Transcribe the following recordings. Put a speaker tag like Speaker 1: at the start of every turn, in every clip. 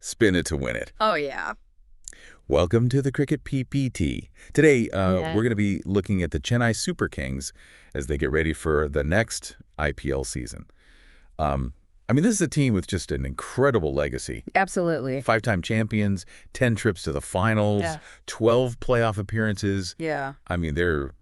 Speaker 1: spin it to win it.
Speaker 2: Oh, yeah.
Speaker 1: Welcome to the Cricket PPT. Today,
Speaker 2: Yeah.
Speaker 1: we're going to be looking at the Chennai Super Kings as they get ready for the next IPL season. This is a team with just an incredible legacy.
Speaker 2: Absolutely.
Speaker 1: 5-time champions, 10 trips to the finals,
Speaker 2: Yeah.
Speaker 1: 12 playoff appearances.
Speaker 2: Yeah.
Speaker 1: They're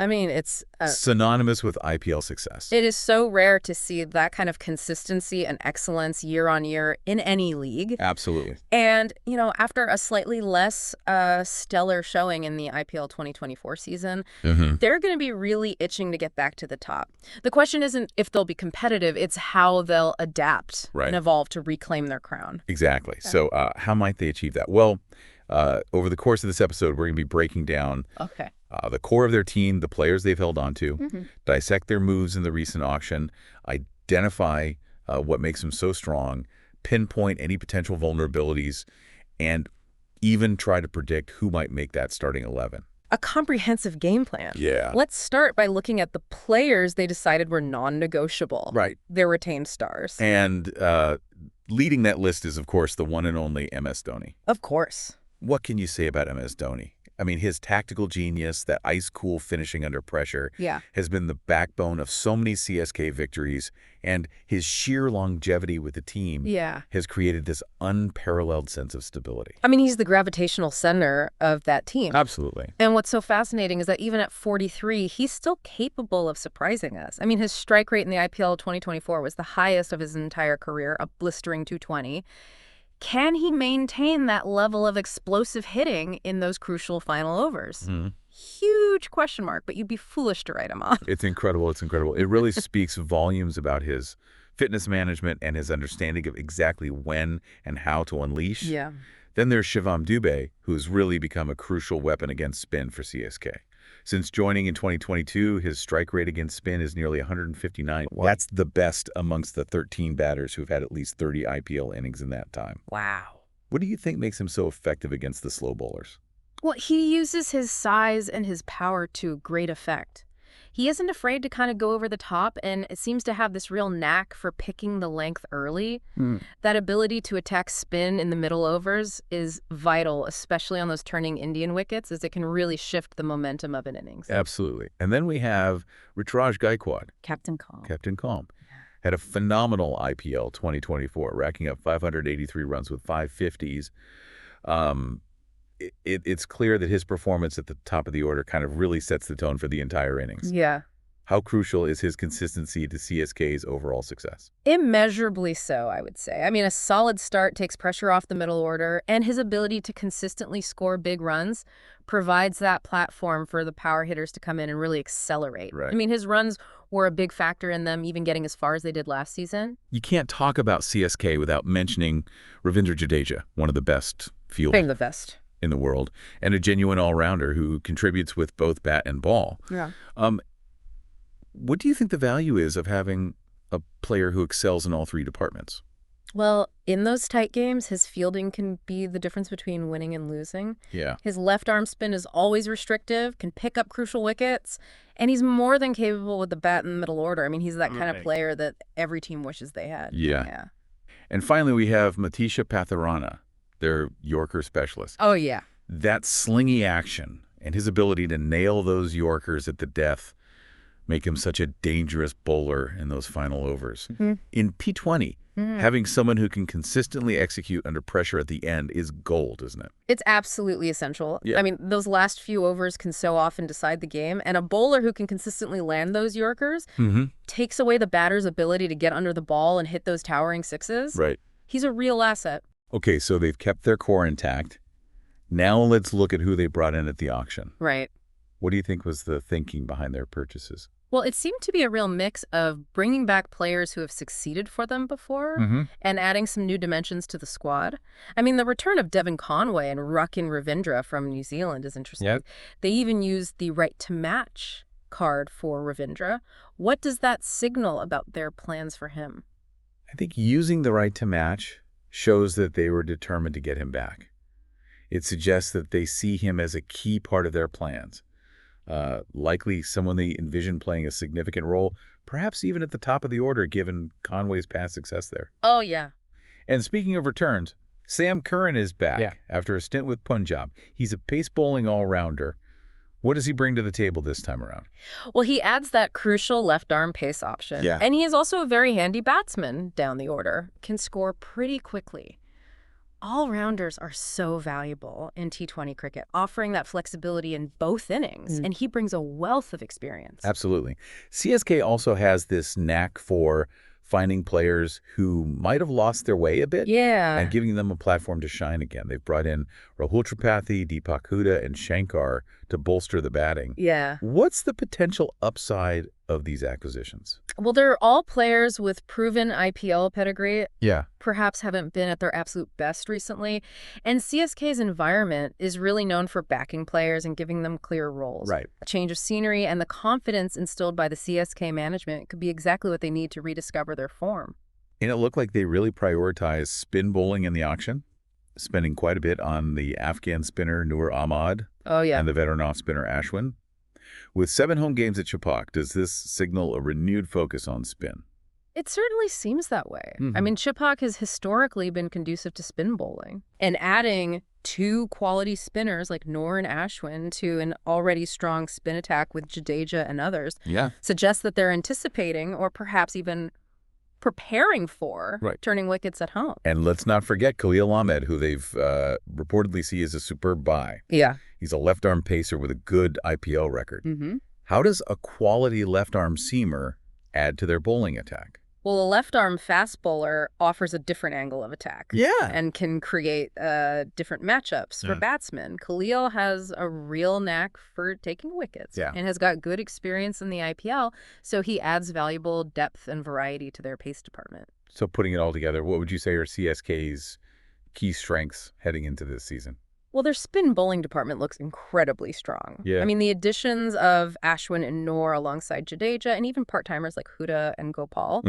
Speaker 2: It's
Speaker 1: synonymous with IPL success.
Speaker 2: it is so rare to see that kind of consistency and excellence year on year in any league.
Speaker 1: Absolutely.
Speaker 2: And, after a slightly less stellar showing in the IPL 2024 season, they're going to be really itching to get back to the top. The question isn't if they'll be competitive, it's how they'll adapt
Speaker 1: Right.
Speaker 2: and evolve to reclaim their crown.
Speaker 1: Exactly.
Speaker 2: Yeah.
Speaker 1: So how might they achieve that? Well, over the course of this episode, we're going to be breaking down
Speaker 2: Okay.
Speaker 1: the core of their team, the players they've held on to,
Speaker 2: Mm-hmm.
Speaker 1: dissect their moves in the recent auction, identify what makes them so strong, pinpoint any potential vulnerabilities, and even try to predict who might make that starting 11.
Speaker 2: A comprehensive game plan.
Speaker 1: Yeah.
Speaker 2: Let's start by looking at the players they decided were non-negotiable.
Speaker 1: Right.
Speaker 2: Their retained stars.
Speaker 1: And leading that list is, of course, the one and only MS Dhoni.
Speaker 2: Of course.
Speaker 1: What can you say about MS Dhoni? His tactical genius, that ice-cool finishing under pressure,
Speaker 2: Yeah.
Speaker 1: has been the backbone of so many CSK victories, and his sheer longevity with the team
Speaker 2: Yeah.
Speaker 1: has created this unparalleled sense of stability.
Speaker 2: He's the gravitational center of that team.
Speaker 1: Absolutely.
Speaker 2: And what's so fascinating is that even at 43, he's still capable of surprising us. His strike rate in the IPL 2024 was the highest of his entire career, a blistering 220. Can he maintain that level of explosive hitting in those crucial final overs? Huge question mark, but you'd be foolish to write him off.
Speaker 1: It's incredible. It's incredible. It really speaks volumes about his fitness management and his understanding of exactly when and how to unleash.
Speaker 2: Yeah.
Speaker 1: Then there's Shivam Dubé, who's really become a crucial weapon against spin for CSK. Since joining in 2022, his strike rate against spin is nearly 159.
Speaker 2: Wow.
Speaker 1: That's the best amongst the 13 batters who've had at least 30 IPL innings in that time.
Speaker 2: Wow.
Speaker 1: What do you think makes him so effective against the slow bowlers?
Speaker 2: Well, he uses his size and his power to great effect. He isn't afraid to kind of go over the top, and it seems to have this real knack for picking the length early. That ability to attack spin in the middle overs is vital, especially on those turning Indian wickets, as it can really shift the momentum of an innings.
Speaker 1: Absolutely. And then we have Ruturaj Gaikwad,
Speaker 2: Captain Calm.
Speaker 1: Captain Calm. Had a phenomenal IPL 2024, racking up 583 runs with 550s. It's clear that his performance at the top of the order kind of really sets the tone for the entire innings.
Speaker 2: Yeah.
Speaker 1: How crucial is his consistency to CSK's overall success?
Speaker 2: Immeasurably so, I would say. A solid start takes pressure off the middle order, and his ability to consistently score big runs provides that platform for the power hitters to come in and really accelerate.
Speaker 1: Right.
Speaker 2: His runs were a big factor in them even getting as far as they did last season.
Speaker 1: You can't talk about CSK without mentioning Ravindra Jadeja, one of the best fielders
Speaker 2: Being the best.
Speaker 1: in the world, and a genuine all-rounder who contributes with both bat and ball.
Speaker 2: Yeah.
Speaker 1: What do you think the value is of having a player who excels in all three departments?
Speaker 2: Well, in those tight games, his fielding can be the difference between winning and losing.
Speaker 1: Yeah.
Speaker 2: His left arm spin is always restrictive, can pick up crucial wickets, and he's more than capable with the bat in the middle order. He's that kind of player that every team wishes they had.
Speaker 1: Yeah. And finally, we have Matisha Patharana, their Yorker specialist.
Speaker 2: Oh, yeah.
Speaker 1: That slingy action and his ability to nail those Yorkers at the death make him such a dangerous bowler in those final overs. In P20, having someone who can consistently execute under pressure at the end is gold, isn't it?
Speaker 2: It's absolutely essential.
Speaker 1: Yeah.
Speaker 2: Those last few overs can so often decide the game, and a bowler who can consistently land those Yorkers takes away the batter's ability to get under the ball and hit those towering sixes.
Speaker 1: Right.
Speaker 2: He's a real asset.
Speaker 1: Okay, so they've kept their core intact. Now let's look at who they brought in at the auction.
Speaker 2: Right.
Speaker 1: What do you think was the thinking behind their purchases?
Speaker 2: Well, it seemed to be a real mix of bringing back players who have succeeded for them before and adding some new dimensions to the squad. The return of Devon Conway and Ruckin Ravindra from New Zealand is interesting.
Speaker 1: Yep.
Speaker 2: They even used the right to match card for Ravindra. What does that signal about their plans for him?
Speaker 1: I think using the right to match shows that they were determined to get him back. It suggests that they see him as a key part of their plans. Likely someone they envision playing a significant role, perhaps even at the top of the order, given Conway's past success there.
Speaker 2: Oh, yeah.
Speaker 1: And speaking of returns, Sam Curran is back
Speaker 3: Yeah.
Speaker 1: after a stint with Punjab. He's a pace bowling all-rounder. What does he bring to the table this time around?
Speaker 2: Well, he adds that crucial left-arm pace option.
Speaker 1: Yeah.
Speaker 2: And he is also a very handy batsman down the order, can score pretty quickly. All-rounders are so valuable in T20 cricket, offering that flexibility in both innings, and he brings a wealth of experience.
Speaker 1: Absolutely. CSK also has this knack for finding players who might have lost their way a bit and giving them a platform to shine again. They've brought in Rahul Tripathi, Deepak Huda, and Shankar to bolster the batting.
Speaker 2: Yeah.
Speaker 1: What's the potential upside of these acquisitions?
Speaker 2: Well, they're all players with proven IPL pedigree,
Speaker 1: Yeah.
Speaker 2: perhaps haven't been at their absolute best recently. And CSK's environment is really known for backing players and giving them clear roles.
Speaker 1: Right.
Speaker 2: A change of scenery and the confidence instilled by the CSK management could be exactly what they need to rediscover their form.
Speaker 1: And it looked like they really prioritized spin bowling in the auction, spending quite a bit on the Afghan spinner Noor Ahmad
Speaker 2: Oh, yeah.
Speaker 1: and the veteran off-spinner Ashwin. With 7 home games at Chepauk, does this signal a renewed focus on spin?
Speaker 2: It certainly seems that way. I mean, Chepauk has historically been conducive to spin bowling. And adding 2 quality spinners like Noor and Ashwin to an already strong spin attack with Jadeja and others suggests that they're anticipating or perhaps even preparing for turning wickets at home.
Speaker 1: And let's not forget Khalil Ahmed, who they've reportedly see as a superb buy.
Speaker 2: Yeah.
Speaker 1: He's a left-arm pacer with a good IPL record. How does a quality left-arm seamer add to their bowling attack?
Speaker 2: Well, a left-arm fast bowler offers a different angle of attack. And can create different matchups for batsmen. Khalil has a real knack for taking wickets and has got good experience in the IPL, so he adds valuable depth and variety to their pace department.
Speaker 1: So putting it all together, what would you say are CSK's key strengths heading into this season?
Speaker 2: Well, their spin bowling department looks incredibly strong.
Speaker 1: Yeah.
Speaker 2: I mean, the additions of Ashwin and Noor alongside Jadeja and even part-timers like Huda and Gopal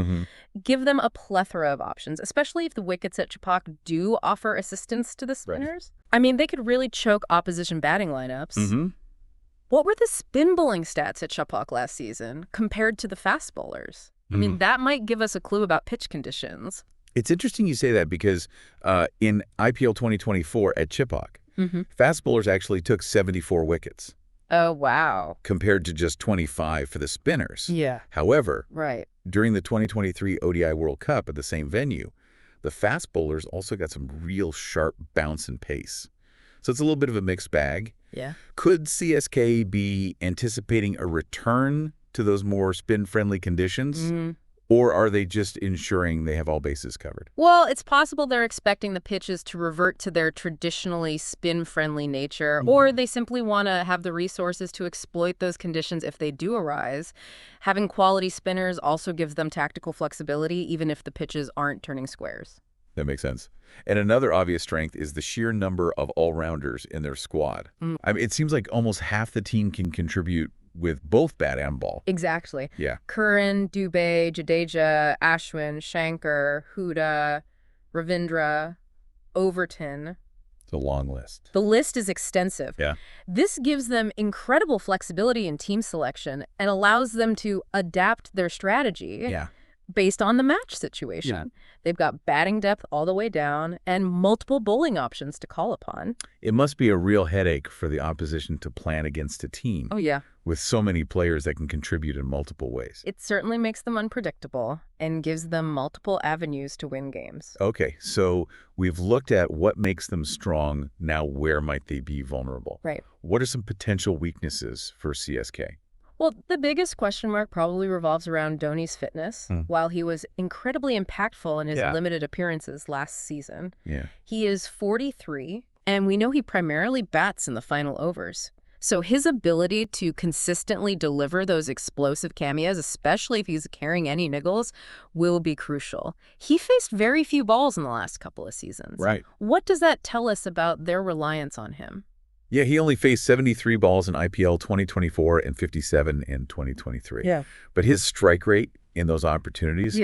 Speaker 2: give them a plethora of options, especially if the wickets at Chepauk do offer assistance to the spinners. I mean, they could really choke opposition batting lineups. What were the spin bowling stats at Chepauk last season compared to the fast bowlers? I mean, that might give us a clue about pitch conditions.
Speaker 1: It's interesting you say that because in IPL 2024 at Chepauk, fast bowlers actually took 74 wickets.
Speaker 2: Oh, wow.
Speaker 1: Compared to just 25 for the spinners.
Speaker 2: Yeah.
Speaker 1: However,
Speaker 2: Right.
Speaker 1: during the 2023 ODI World Cup at the same venue, the fast bowlers also got some real sharp bounce and pace. So it's a little bit of a mixed bag.
Speaker 2: Yeah.
Speaker 1: Could CSK be anticipating a return to those more spin-friendly conditions? Or are they just ensuring they have all bases covered?
Speaker 2: Well, it's possible they're expecting the pitches to revert to their traditionally spin-friendly nature, or they simply want to have the resources to exploit those conditions if they do arise. Having quality spinners also gives them tactical flexibility, even if the pitches aren't turning squares.
Speaker 1: That makes sense. And another obvious strength is the sheer number of all-rounders in their squad. I mean, it seems like almost half the team can contribute with both bat and ball.
Speaker 2: Exactly.
Speaker 1: Yeah.
Speaker 2: Curran, Dubey, Jadeja, Ashwin, Shankar, Huda, Ravindra, Overton.
Speaker 1: It's a long list.
Speaker 2: The list is extensive.
Speaker 1: Yeah.
Speaker 2: This gives them incredible flexibility in team selection and allows them to adapt their strategy based on the match situation. They've got batting depth all the way down and multiple bowling options to call upon.
Speaker 1: It must be a real headache for the opposition to plan against a team.
Speaker 2: Oh, yeah.
Speaker 1: With so many players that can contribute in multiple ways.
Speaker 2: It certainly makes them unpredictable and gives them multiple avenues to win games.
Speaker 1: Okay, so we've looked at what makes them strong. Now, where might they be vulnerable?
Speaker 2: Right.
Speaker 1: What are some potential weaknesses for CSK?
Speaker 2: Well, the biggest question mark probably revolves around Dhoni's fitness. While he was incredibly impactful in his limited appearances last season, he is 43, and we know he primarily bats in the final overs. So his ability to consistently deliver those explosive cameos, especially if he's carrying any niggles, will be crucial. He faced very few balls in the last couple of seasons.
Speaker 1: Right.
Speaker 2: What does that tell us about their reliance on him?
Speaker 1: Yeah, he only faced 73 balls in IPL 2024 and 57 in 2023.
Speaker 2: Yeah.
Speaker 1: But his strike rate in those opportunities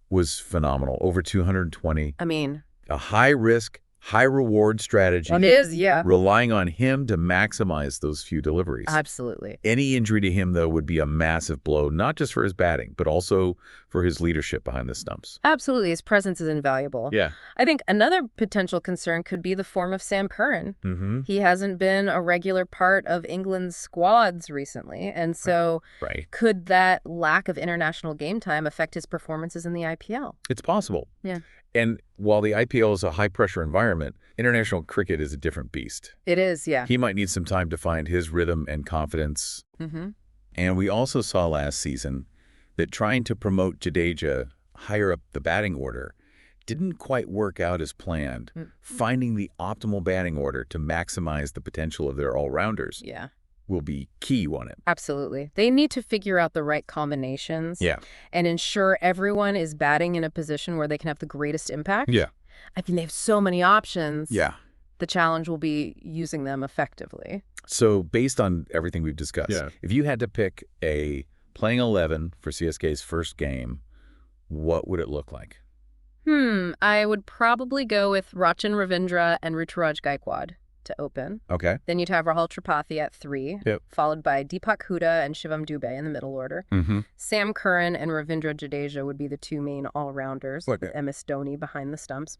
Speaker 1: was phenomenal, over 220.
Speaker 2: I mean,
Speaker 1: A high-risk, High reward strategy.
Speaker 2: It is, yeah.
Speaker 1: Relying on him to maximize those few deliveries.
Speaker 2: Absolutely.
Speaker 1: Any injury to him, though, would be a massive blow, not just for his batting, but also for his leadership behind the stumps.
Speaker 2: Absolutely. His presence is invaluable.
Speaker 1: Yeah.
Speaker 2: I think another potential concern could be the form of Sam Curran.
Speaker 1: Mm-hmm.
Speaker 2: He hasn't been a regular part of England's squads recently, and so
Speaker 1: Right.
Speaker 2: could that lack of international game time affect his performances in the IPL?
Speaker 1: It's possible.
Speaker 2: Yeah.
Speaker 1: And while the IPL is a high-pressure environment, international cricket is a different beast.
Speaker 2: It is, yeah.
Speaker 1: He might need some time to find his rhythm and confidence.
Speaker 2: Mm-hmm.
Speaker 1: And we also saw last season that trying to promote Jadeja higher up the batting order didn't quite work out as planned. Finding the optimal batting order to maximize the potential of their all-rounders
Speaker 2: Yeah.
Speaker 1: will be key, won't it?
Speaker 2: Absolutely. They need to figure out the right combinations and ensure everyone is batting in a position where they can have the greatest impact.
Speaker 1: Yeah.
Speaker 2: I mean, they have so many options.
Speaker 1: Yeah.
Speaker 2: The challenge will be using them effectively.
Speaker 1: So based on everything we've discussed, if you had to pick a playing 11 for CSK's first game, what would it look like?
Speaker 2: I would probably go with Rachin Ravindra and Ruturaj Gaikwad to open.
Speaker 1: Okay.
Speaker 2: Then you'd have Rahul Tripathi at 3, followed by Deepak Huda and Shivam Dubey in the middle order. Sam Curran and Ravindra Jadeja would be the two main all-rounders, with MS Dhoni behind the stumps.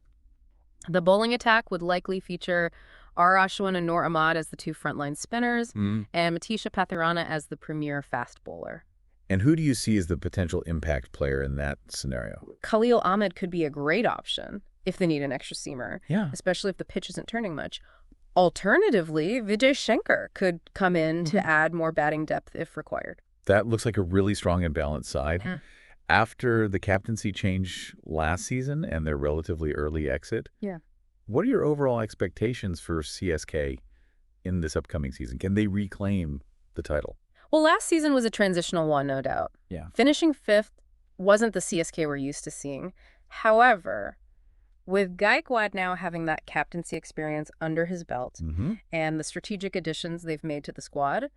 Speaker 2: The bowling attack would likely feature R. Ashwin and Noor Ahmad as the two frontline spinners, and Matisha Pathirana as the premier fast bowler.
Speaker 1: And who do you see as the potential impact player in that scenario?
Speaker 2: Khalil Ahmed could be a great option if they need an extra seamer, especially if the pitch isn't turning much. Alternatively, Vijay Shankar could come in to add more batting depth if required.
Speaker 1: That looks like a really strong and balanced side. After the captaincy change last season and their relatively early exit, what are your overall expectations for CSK in this upcoming season? Can they reclaim the title?
Speaker 2: Well, last season was a transitional one, no doubt. Finishing 5th wasn't the CSK we're used to seeing. However, with Gaikwad now having that captaincy experience under his belt and the strategic additions they've made to the squad,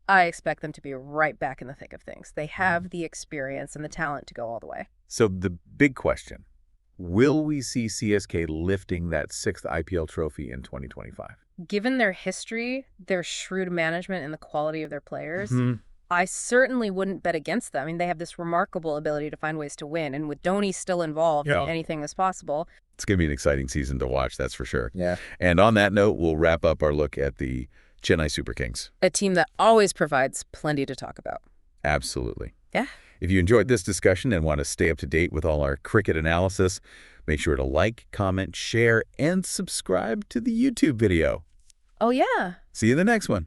Speaker 2: I expect them to be right back in the thick of things. They have the experience and the talent to go all the way.
Speaker 1: So the big question, will we see CSK lifting that 6th IPL trophy in 2025?
Speaker 2: Given their history, their shrewd management, and the quality of their players, I certainly wouldn't bet against them. I mean, they have this remarkable ability to find ways to win. And with Dhoni still involved, anything is possible.
Speaker 1: It's going to be an exciting season to watch, that's for sure. And on that note, we'll wrap up our look at the Chennai Super Kings.
Speaker 2: A team that always provides plenty to talk about.
Speaker 1: Absolutely.
Speaker 2: Yeah.
Speaker 1: If you enjoyed this discussion and want to stay up to date with all our cricket analysis, make sure to like, comment, share, and subscribe to the YouTube video.
Speaker 2: Oh, yeah.
Speaker 1: See you in the next one.